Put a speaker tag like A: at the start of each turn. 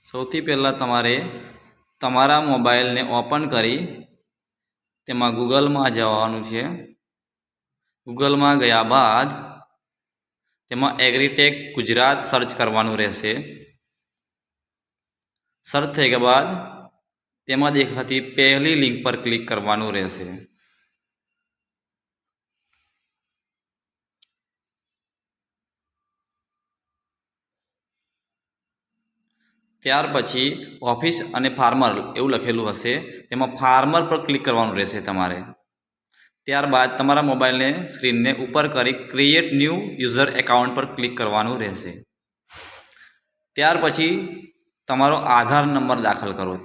A: સૌથી પહેલાં તમારે તમારા મોબાઈલને ઓપન કરી તેમાં ગૂગલમાં જવાનું છે। ગૂગલમાં ગયા બાદ તેમાં એગ્રીટેક ગુજરાત સર્ચ કરવાનું રહેશે। સર્ચ થઈ ગયા બાદ તેમાં દેખાતી પહેલી લિંક પર ક્લિક કરવાનું રહેશે। ત્યાર પછી ઓફિસ અને ફાર્મર એવું લખેલું હશે, તેમાં ફાર્મર પર ક્લિક કરવાનું રહેશે તમારે। ત્યારબાદ તમારા મોબાઈલને સ્ક્રીનને ઉપર કરી ક્રિએટ ન્યૂ યુઝર એકાઉન્ટ પર ક્લિક કરવાનું રહેશે। ત્યાર પછી તમારો આધાર નંબર દાખલ કરો।